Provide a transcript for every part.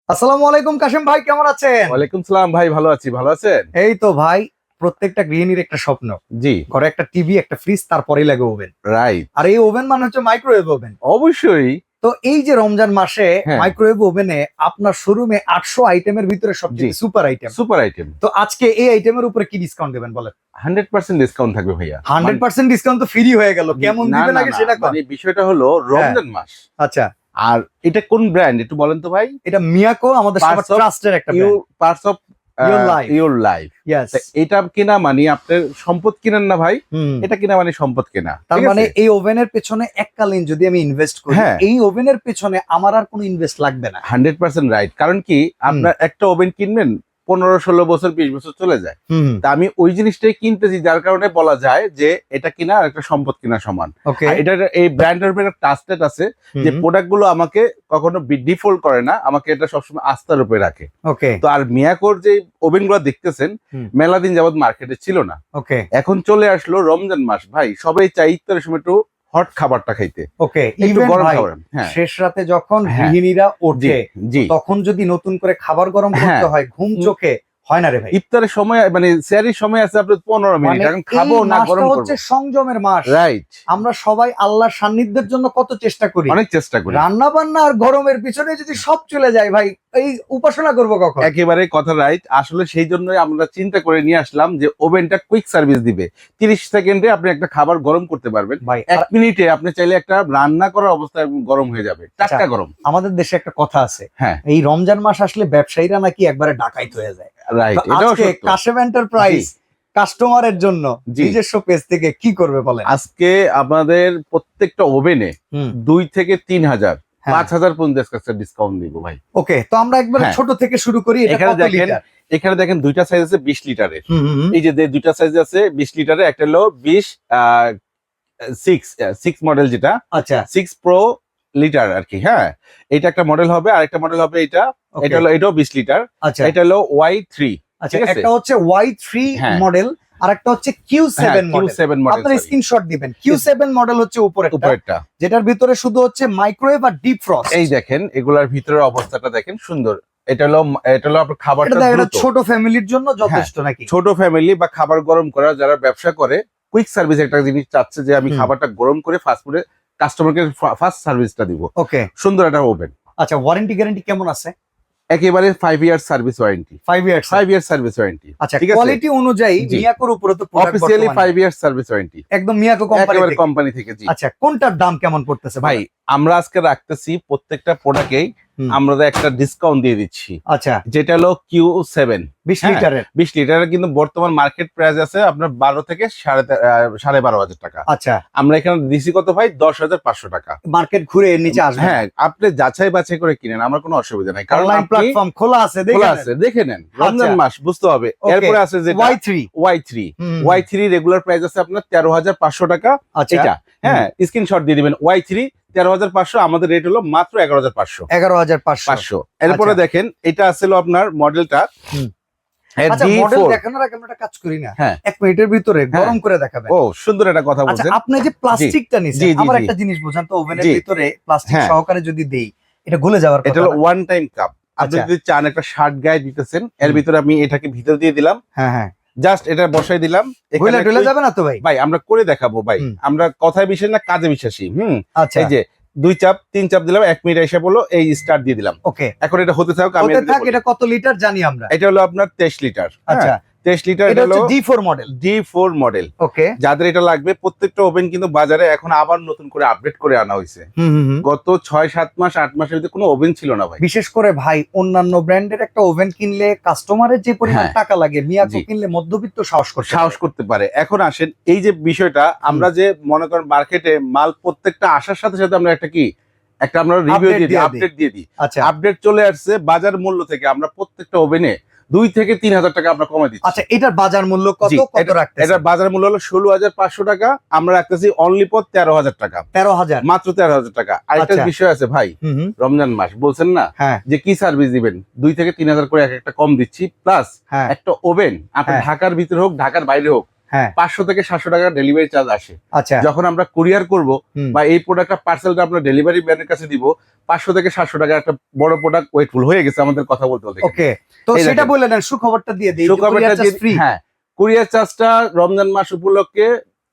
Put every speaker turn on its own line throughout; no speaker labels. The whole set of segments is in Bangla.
আসসালামু আলাইকুম কাশেম ভাই, কেমন আছেন?
ওয়ালাইকুম সালাম ভাই, ভালো আছি। ভালো আছেন?
এই তো ভাই, প্রত্যেকটা গৃহিণীর একটা স্বপ্ন,
জি,
ঘরে একটা টিভি, একটা ফ্রিজ, তারপরেই লাগে ওভেন।
রাইট।
আর এই ওভেন মানে হচ্ছে মাইক্রোওয়েভ ওভেন।
অবশ্যই।
তো এই যে রমজান মাসে
হ্যাঁ।
মাইক্রোওয়েভ ওভেনে আপনার শোরুমে 800 আইটেমের ভিতরে সবচেয়ে
জি।
Super item.
Super item.
তো আজকে এই আইটেমের উপরে কি ডিসকাউন্ট দেবেন বলেন?
100% ডিসকাউন্ট থাকবে ভাইয়া।
100% ডিসকাউন্ট তো ফ্রি হয়ে গেল, কেমন
না,
দিবেন
না,
আগে
না,
সেটা কোন।
মানে বিষয়টা হলো রমজান মাস।
আচ্ছা,
আর এটা কোন ব্র্যান্ড একটু বলেন তো ভাই?
এটা মিয়াকো, আমাদের সবার
Parts of
ট্রাস্টের একটা
ইউ
brand.
Parts of
Your life.
Your life.
Yes.
এটা কিনা মানে আপনার সম্পদ কিনেন না ভাই, এটা কিনা মানে সম্পদ কেনা।
তার
ঠিক
মানে
আছে?
এই ওভেনের পেছনে এককালীন যদি আমি ইনভেস্ট করি,
হ্যাঁ।
এই ওভেনের পেছনে আমার আর কোনো ইনভেস্ট লাগবে না।
100% রাইট। কারণ কি আপনার একটা ওভেন কিনবেন 15-16 বছর 20 বছর চলে যায়। তা আমি ওই জিনিসটাই কিনতেছি, যার কারণে বলা যায় যে এটা কিনা আর একটা সম্পদ কিনা সমান।
ওকে।
আর এটা এই ব্র্যান্ডের উপরে একটা ট্রাস্টেড আছে যে প্রোডাক্ট গুলো আমাকে কখনো ডিফল্ট করে না, আমাকে এটা সবসময় আস্থার উপরে রাখে।
ওকে।
তো আর মিয়াকোর যে ওভেন গুলো দেখতেছেন মেলা দিন যাবত মার্কেটে ছিল না,
ওকে।
এখন চলে আসলো রমজান মাস। ভাই সবাই চাই ইফতারের সময় একটু হট খাবারটা খাইতে,
ওকে।
একটু
ইভেন
গরম
ভাই,
খাবার। হ্যাঁ,
শেষ রাতে যখন
হ্যাঁ।
গৃহিণীরা
জি
ওঠে,
জি।
তখন যদি নতুন করে খাবার গরম করতে
হ্যাঁ।
হয়, ঘুম চোখে হয় না রে ভাই।
ইফতারের সময় মানে সেহরির সময় আছে আপনার 15 মিনিট,
মানে
এখন খাবো
এই
না
মাসটা
গরম করবো।
হচ্ছে সংযমের মাস।
রাইট।
আমরা সবাই আল্লাহর সান্নিধ্যের জন্য কত চেষ্টা করি,
অনেক চেষ্টা করি।
রান্না বান্না আর গরমের পিছনে যদি সব চলে যায় ভাই, এই উপাসনা করবো কখন?
একেবারে কথা রাইট। আসলে সেই জন্যই আমরা চিন্তা করে নিয়ে আসলাম যে ওভেনটা কুইক সার্ভিস দিবে। 30 সেকেন্ডে আপনি একটা খাবার গরম করতে পারবেন।
ভাই
1 মিনিটে আপনি চাইলে একটা রান্না করার অবস্থায় গরম হয়ে যাবে, টাটকা গরম।
আমাদের দেশে একটা কথা আছে,
হ্যাঁ,
এই রমজান মাস আসলে ব্যবসায়ীরা নাকি একবারে ডাকাইত হয়ে যায়।
রাইট।
তো
এটাও
আজকে
সত্য।
কাশেম এন্টারপ্রাইজ কাস্টমারের জন্য
জি।
নিজস্ব পেজ থেকে কি করবে বলেন?
আজকে আমাদের প্রত্যেকটা ওভেনে 2 থেকে 3,000
হ্যাঁ।
5,000 পর্যন্ত ডিসকাউন্ট দিব ভাই।
ওকে, তো আমরা একবার
হ্যাঁ।
ছোট থেকে শুরু করি। এটা
এখানে
কত
দেখেন,
লিটার?
এখানে দেখেন দুইটা সাইজ আছে 20 লিটারের। এই যে দুইটা সাইজ আছে 20 লিটারের, একটা হলো 20 6 মডেল, যেটা
আচ্ছা,
6 প্রো লিটার আর কি। হ্যাঁ, এটা একটা মডেল হবে, আরেকটা মডেল হবে এটা।
okay,
এটা হলো, এটাও 20 লিটার।
আচ্ছা,
এটা হলো Y3।
আচ্ছা।
ঠিক আছে?
একটা হচ্ছে Y3
হ্যাঁ।
মডেল, আর একটা হচ্ছে Q7
হ্যাঁ,
মডেল।
Q7 model.
আপনারা স্ক্রিনশট দিবেন। Q7 মডেল হচ্ছে উপরেরটা,
উপরেরটা।
যেটার ভিতরে শুধু হচ্ছে মাইক্রোওয়েভ আর ডিপ ফ্রস্ট।
এই দেখেন, এগুলার ভিতরের অবস্থাটা দেখেন, সুন্দর। এটা হলো আপনার খাবারটা
এটা
দ্রুত।
ছোট ফ্যামিলির জন্য যথেষ্ট নাকি?
ছোট ফ্যামিলি বা খাবার গরম করা যারা ব্যবসা করে, কুইক সার্ভিস একটা জিনিস চাচ্ছে যে আমি খাবারটা গরম করে ফাস্ট ফুডে কাস্টমারকে ফার্স্ট সার্ভিসটা দিব।
ওকে।
সুন্দর একটা ওভেন।
আচ্ছা, ওয়ারেন্টি গ্যারান্টি কেমন আছে?
একেবারে 5 year service warranty.
5 years.
5 year service warranty.
আচ্ছা,
ঠিক আছে?
কোয়ালিটি অনুযায়ী
জি।
মিয়াকোর উপরে তো প্রোডাক্ট
অফিসিয়ালি
বর্তমানে
5 ইয়ার সার্ভিস ওয়ারেন্টি।
একদম মিয়াকো কোম্পানি
একেবারে
থেকে।
কোম্পানি থেকে। জি।
আচ্ছা, কোনটার দাম কেমন পড়তেছে
ভাই, আমরা আজকে রাখতেছি প্রত্যেকটা প্রোডাক্টেই আমরা একটা ডিসকাউন্ট দিয়ে দিচ্ছি।
আচ্ছা,
যেটা হলো Q7
20
হ্যাঁ,
লিটারের।
20 লিটারের, কিন্তু বর্তমান মার্কেট প্রাইস আছে আপনার 12 থেকে 12,500 টাকা।
আচ্ছা,
আমরা এখানে দিছি কত ভাই? 10,500 টাকা।
মার্কেট ঘুরে এর নিচে আসবে।
হ্যাঁ, আপনি যাচাই বাছাই করে কিনেন, আমার কোনো অসুবিধা নাই। কারণ
অনলাইন
আপনি
প্ল্যাটফর্ম খোলা আছে,
খোলা
দেখেন।
আছে, দেখে নেন। রমজান মাস বুঝতে হবে।
Okay,
এরপরে আছে যেটা
Y3।
Y3 রেগুলার প্রাইস আছে আপনার 13,500 টাকা।
আচ্ছা,
এটা হ্যাঁ, স্ক্রিনশট দিয়ে দিবেন। Y3 13,500, আমাদের রেট হলো মাত্র 11,500।
11,500।
এরপরে
আচ্ছা।
দেখেন, এটা আছিল আপনার মডেলটা
আচ্ছা, মডেল
D4।
দেখানোর আগে আমরা একটা কাজ করি না?
হ্যাঁ।
1 মিনিটের ভিতরে গরম করে দেখাবেন।
ও, সুন্দর একটা কথা
আচ্ছা,
বলছেন।
আপনি যে প্লাস্টিকটা
জি,
নিছেন,
জি,
আমার
জি।
একটা জিনিস বোঝান তো, ওভেনের
জি।
ভিতরে প্লাস্টিক
হ্যাঁ।
সহকারে যদি দেই, এটা গলে যাওয়ার
এটা
কথা
হলো
না?
One time cup. আপনি
আচ্ছা।
যদি চান একটা শার্ট গায়ে দিতেছেন, এর ভিতরে আমি এটাকে ভিতর দিয়ে দিলাম,
হ্যাঁ, হ্যাঁ।
জাস্ট এটা বসাই দিলাম।
গলে
এখানে
টলে যাবে না তো ভাই?
ভাই আমরা করে দেখাবো ভাই, আমরা কথায় বিশ্বাসী না, কাজে বিশ্বাসী।
আচ্ছা,
এই যে 2 চাপ 3 চাপ দিলাম, 1 মিনিট এসে বললো এই স্টার্ট দিয়ে দিলাম।
ওকে।
এখন এটা হতে থাকুক, আমি
ওতে থাক। এটা কত লিটার জানি আমরা?
এটা হলো আপনার 23 লিটার।
আচ্ছা,
23 লিটার।
এটা
এটা হলো
হচ্ছে D4 মডেল।
D4 model.
ওকে।
যাদের এটা লাগবে, প্রত্যেকটা ওভেন কিন্তু বাজারে এখন আবার নতুন করে আপডেট করে আনা হয়েছে। গত 6-7 মাস 8 মাসের ভিতরে কোনো ওভেন ছিল না ভাই।
বিশেষ করে ভাই, অন্যান্য ব্র্যান্ডের একটা ওভেন কিনলে কাস্টমারের যে পরিমাণ
হ্যাঁ।
টাকা লাগে, মিয়াকো
জি।
কিনলে মধ্যবিত্ত সাহস
করতে পারে। এখন আসেন, এই যে বিষয়টা, আমরা যে মনে করেন মার্কেটে মাল প্রত্যেকটা আসার সাথে সাথে আমরা একটা আমরা রিভিউ দিয়ে দিই, আপডেট দিয়ে দিই।
আচ্ছা,
আপডেট চলে আসছে বাজার মূল্য থেকে, আমরা প্রত্যেকটা ওভেনে 2 থেকে 3,000 টাকা আমরা কমাই দিচ্ছি।
আচ্ছা, এটার বাজার মূল্য কত
জি,
কত রাখতেছেন?
এটার বাজার মূল্য হলো 16,500 টাকা, আমরা রাখতেছি অনলি ফর 13,000 টাকা।
13,000
মাত্র 13,000 টাকা। আরেকটা
আচ্ছা।
বিষয় আছে ভাই, রমজান মাস বলছেন না,
হ্যাঁ,
যে কি সার্ভিস দিবেন, 2 থেকে 3,000 করে একটা কম দিচ্ছি, প্লাস
হ্যাঁ,
একটা ওভেন আপনি
হ্যাঁ।
ঢাকার ভিতরে হোক ঢাকার বাইরে হোক
হ্যাঁ
500 থেকে 700 টাকা ডেলিভারি চার্জ আসে।
আচ্ছা
যখন আমরা কুরিয়ার করব
হুম,
বা এই প্রোডাক্টটা পার্সেলটা আমরা ডেলিভারি ম্যানের কাছে দিব, 500 থেকে 700 টাকা একটা বড় প্রোডাক্ট ওয়েটফুল হয়ে গেছে আমাদের কথা বলতে বলতে।
ওকে তো
এই
সেটা
দেখেন।
বলে দেন, সুখবরটা দিয়ে দিই,
সুখবরটা যে
ফ্রি
হ্যাঁ, কুরিয়ার চার্জটা রমজান মাস উপলক্ষে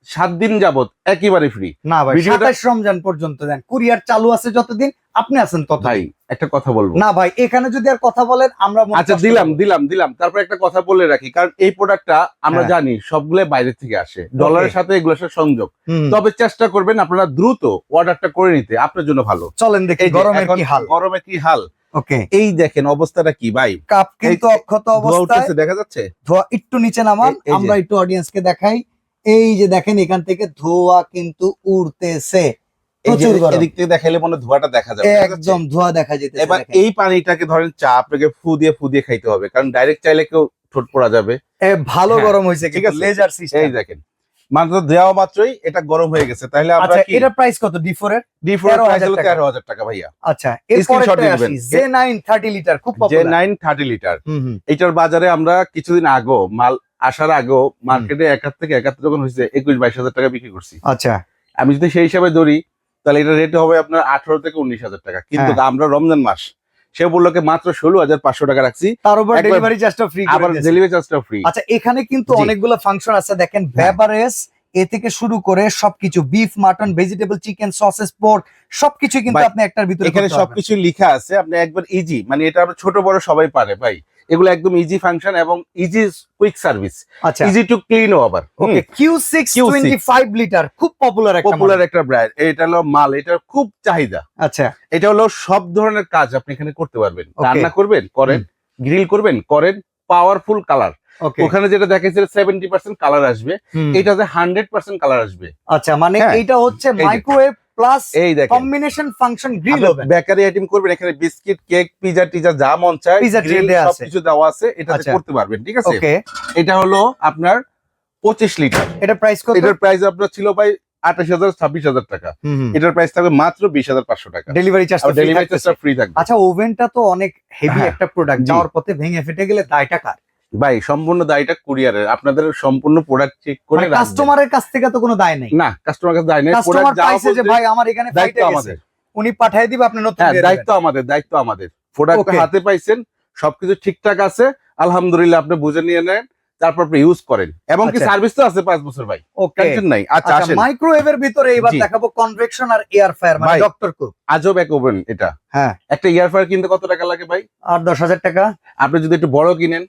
7 দিন যাবত একেবারে ফ্রি।
না ভাই,
ভিডিওটা-
27 রমজান পর্যন্ত দেন, কুরিয়ার চালু আছে যতদিন আপনি আছেন
ভাই
ততদিন।
একটা কথা বলবো,
না ভাই, এখানে যদি আর কথা বলেন আমরা মনে
আচ্ছা
কষ্ট
দিলাম
পাবো।
দিলাম দিলাম তারপর একটা কথা বলে রাখি, কারণ এই প্রোডাক্টটা আমরা
হ্যাঁ।
জানি সবগুলো বাইরে থেকে আসে, ডলারের সাথে এগুলোর সাথে সংযোগ।
হুম,
তবে চেষ্টা করবেন আপনারা দ্রুত অর্ডারটা করে নিতে, আপনার জন্য ভালো।
চলেন দেখি
এই যে
গরমের
এখন
কি হাল।
গরমে কি হাল,
ওকে,
এই দেখেন অবস্থাটা কি ভাই,
কাপ কিন্তু
এই-
অক্ষত
ধোঁয়া
অবস্থায়,
উঠতেছে দেখা যাচ্ছে।
ধোয়া একটু নিচে নামান,
এই যে।
আমরা একটু অডিয়েন্সকে দেখাই। এই যে দেখেন এখান থেকে ধোয়া কিন্তু উড়তেছে,
এই যে
প্রচুর গরম,
এদিক থেকে দেখাইলে মনে হয় ধোঁয়াটা দেখা যাবে, দেখা যাচ্ছে?
একদম ধোয়া দেখা যেতেছে।
এবার
দেখেন।
এই পানিটাকে ধরেন চা আপনাকে ফু দিয়ে খাইতে হবে, কারণ ডাইরেক্ট চাইলে কেউ ঠোঁট পড়া যাবে।
ভালো
হ্যাঁ,
গরম হয়েছে
ঠিক
কিন্তু
আছে।
Laser system.
এই দেখেন মাত্র দেওয়া মাত্রই এটা গরম হয়ে গেছে, তাহলে আমরা
আচ্ছা
কি
এটা প্রাইস কত D4 এর?
D4 এর প্রাইস হলো 13,000 টাকা ভাইয়া।
আচ্ছা এরপরে
Screenshot দিয়ে দিবেন।
আসি J9 30 লিটার, খুব
যে
পপুলার।
9 30 লিটার
হুম হুম,
এটার বাজারে আমরা কিছুদিন আগেও মাল আসার আগেও মার্কেটে 71 থেকে 71 যখন হয়েছে 21-22 হাজার টাকা বিক্রি করছি।
আচ্ছা
আমি যদি সেই হিসাবে ধরি তাহলে এটা রেট হবে আপনার 18 থেকে 19,000 টাকা, কিন্তু
হ্যাঁ।
আমরা রমজান মাস সে বললোকে মাত্র 16,500 টাকা রাখছি,
তার উপর
একবার-
ডেলিভারি চার্জটা ফ্রি করে
আবার
দিয়েছে।
ডেলিভারি চার্জটা ফ্রি।
আচ্ছা এখানে কিন্তু
জি।
অনেকগুলো ফাংশন আছে দেখেন, বেভারেজ এ থেকে শুরু করে সবকিছু, beef, mutton, vegetable, chicken, sausages, pork সবকিছু কিন্তু
ভাই,
আপনি একটার ভিতরে
এখানে
করতে পারবেন।
সবকিছু লেখা আছে, আপনি একবার ইজি, মানে এটা আমরা ছোট বড় সবাই পারে ভাই, এগুলো একদম ইজি ফাংশন এবং ইজি কুইক সার্ভিস,
আচ্ছা
easy to clean over.
Okay, Q6 25 litre, খুব পপুলার একটা
পপুলার
model।
একটা ব্র্যান্ড, এটা হলো মাল, এটার খুব চাহিদা।
আচ্ছা
এটা হলো সব ধরনের কাজ আপনি এখানে করতে পারবেন,
Okay.
রান্না করবেন করেন, গ্রিল করবেন করেন, পাওয়ারফুল কালার,
ওকে,
ওখানে যেটা দেখাইছিল 70% কালার আসবে, এটাতে 100% কালার আসবে।
আচ্ছা মানে
হ্যাঁ।
এইটা হচ্ছে
এই যে।
মাইক্রোওয়েভ প্লাস
এই দেখেন
combination function grill oven.
Bakery item করবেন, এখানে বিস্কিট, কেক, পিজা টিজা যা মন চায়,
Pizza tray
grill
দেয়া আছে।
সবকিছু দেওয়া আছে, এটাতে
আচ্ছা।
করতে পারবেন, ঠিক আছে।
ওকে,
এটা হলো আপনার 25 লিটার,
এটা প্রাইস কত?
এটার প্রাইস আপনার ছিল ভাই 28,000-26,000 টাকা, এটার প্রাইস থাকবে মাত্র 20,500 টাকা,
ডেলিভারি চার্জ
আর ডেলিভারি চার্জটা ফ্রি থাকবে।
আচ্ছা ওভেনটা তো অনেক হেভি
হ্যাঁ,
একটা প্রোডাক্ট,
জি।
যাওয়ার পথে ভেঙে ফেটে গেলে দায়টা কার?
ভাই সম্পূর্ণ দায়টা কুরিয়ারের, আপনাদের সম্পূর্ণ প্রোডাক্ট চেক করে রাখবেন।
কাস্টমারের কাছ থেকে তো কোনো দায় নেই,
না, কাস্টমার কাছে দায় নেই,
কাস্টমার
প্রোডাক্ট যাওয়া
পাইছে যে
বলতে
ভাই আমার এখানে
দায়িত্ব
ফাইটে গেছে,
আমাদের।
উনি পাঠিয়ে দিবে, আপনি নতুন
হ্যাঁ
দিয়ে
দায়িত্ব
দিবেন।
আমাদের প্রোডাক্ট
Okay.
হাতে পাইছেন, সবকিছু ঠিকঠাক আছে আলহামদুলিল্লাহ, আপনি বুঝে নিয়ে নেন, তারপর আপনি ইউজ করেন, এবং কি
আচ্ছা।
সার্ভিস তো আছে 5 বছর ভাই,
ওকে,
টেনশন নাই। আচ্ছা
আচ্ছা
আসেন,
মাইক্রোওয়েভের ভিতরে এবার
জি।
দেখাবো কনভেকশন আর এয়ার ফায়ার, মানে
ভাই।
Doctor cook.
আজব এক ওভেন এটা।
হ্যাঁ,
একটা ইয়ার ফায়ার কিনতে কত টাকা লাগে ভাই?
আর 10,000 টাকা,
আপনি যদি একটু বড় কিনেন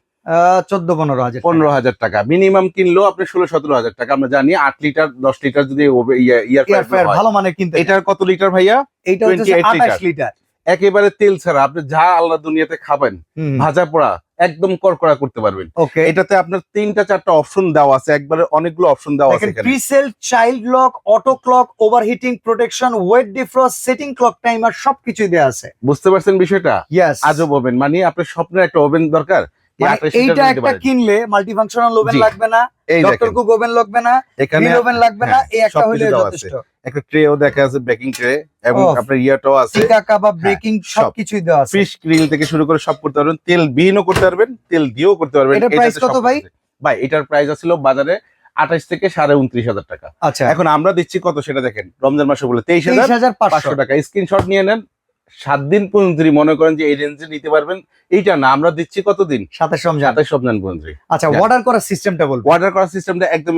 14-15 হাজার
15,000 টাকা, মিনিমাম কিনলেও আপনি 16-17 হাজার টাকা। আমরা জানি 8 লিটার 10 লিটার যদি ইয়ার
এয়ার ফায়ার
ফায়ার
ভালো মানে কিনতে।
এটার কত লিটার ভাইয়া?
এইটা হচ্ছে
28
28 লিটার।
একেবারে তেল ছাড়া, আপনি যা আল্লাহ দুনিয়াতে খাবেন ভাজা পোড়া একদম করকড়া করতে পারবেন।
ওকে,
এটাতে আপনার 3-4টা অপশন দেওয়া আছে, একবারে অনেকগুলো অপশন দেওয়া আছে
দেখেন
এখানে।
Preset, child lock, auto clock, overheating protection, weight defrost, setting clock timer সবকিছুই দেয়া আছে।
বুঝতে পারছেন বিষয়টা?
ইয়েস,
আজব ওভেন, মানে আপনার স্বপ্নের একটা ওভেন দরকার, এই
মানে
28 লিটার
এইটা
নিতে
একটা
পারেন।
কিনলে মাল্টিফাংশনাল ওভেন
জি।
লাগবে না,
এই
ডক্টর
দেখেন
কুক ওভেন লাগবে না,
এখানে
গ্রিল ওভেন লাগবে না,
হ্যাঁ,
এই একটা
সবকিছু
হইলে
দেওয়া আছে।
যথেষ্ট।
একটা ট্রেও দেখা আছে, বেকিং ট্রে, এবং
ওহ।
আপনার ইয়াটাও আছে,
টিকা কাবাব, ব্রেকিং
সব।
সবকিছুই দেওয়া আছে।
ফিশ গ্রিল থেকে শুরু করে সব করতে পারবেন, তেল বিহীনও করতে পারবেন, তেল দিয়েও করতে পারবেন।
এটার price
এটাতে
কত
সব
ভাই?
আছে। ভাই এটার প্রাইস ছিল বাজারে 28 থেকে 29,500 টাকা,
আচ্ছা
এখন আমরা দিচ্ছি কত সেটা দেখেন, রমজান মাসে বলে 23,500
23,500
টাকা। স্ক্রিনশট নিয়ে নেন, 7 দিন পর্যন্ত মনে করেন যে এই রেঞ্জে নিতে পারবেন। এইটা না, আমরা দিচ্ছি কতদিন?
27 রমজান।
27 রমজান পর্যন্ত।
আচ্ছা
হ্যাঁ।
অর্ডার করার সিস্টেমটা বলবো।
অর্ডার করার সিস্টেমটা একদম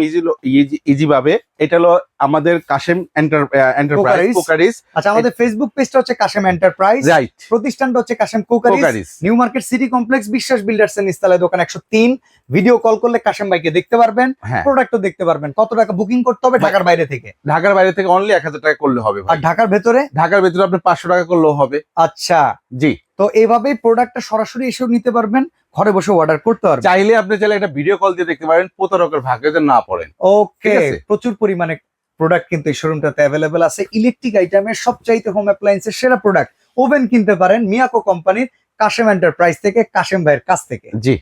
ইজি ভাবে। এটা হলো আমাদের কাশেম এন্টারপ্রাইজ
Cookeries।
কুকারিজ,
আচ্ছা আমাদের ফেসবুক পেজটা হচ্ছে কাশেম এন্টারপ্রাইজ,
রাইট,
প্রতিষ্ঠানটা হচ্ছে Kashem cookeries,
cookeries.
New market city complex, বিশ্বাস বিল্ডার্স এর নিচতলায় দোকান 103। ভিডিও কল করলে কাশেম ভাইকে দেখতে পারবেন,
হ্যাঁ,
প্রোডাক্টও দেখতে পারবেন। কত টাকা বুকিং করতে হবে? ঢাকার বাইরে থেকে।
ঢাকার বাইরে থেকে অনলি 1,000 টাকা করলে হবে
আর
ভাই।
ঢাকার ভেতরে?
ঢাকার ভেতরে আপনি 500 টাকা করলেও হবে।
আচ্ছা,
জি,
তো এইভাবেই প্রোডাক্টটা সরাসরি এসেও নিতে পারবেন, ঘরে বসে অর্ডার করতে পারবেন।
চাইলে আপনি চাইলে একটা ভিডিও কল দিয়ে দেখতে পারেন, প্রতারকের ভাগ্যে যেন না পড়েন।
ওকে,
ঠিক আছে।
প্রচুর পরিমাণে প্রোডাক্ট কিন্তু এই শোরুমটাতে অ্যাভেলেবেল আছে। ইলেকট্রিক আইটেমের সবচাইতে হোম অ্যাপ্লায়েন্সের সেরা প্রোডাক্ট ওভেন কিনতে পারেন মিয়াকো কোম্পানির কাশেম এন্টারপ্রাইজ থেকে, কাশেম ভাইয়ের কাছ থেকে।
জি।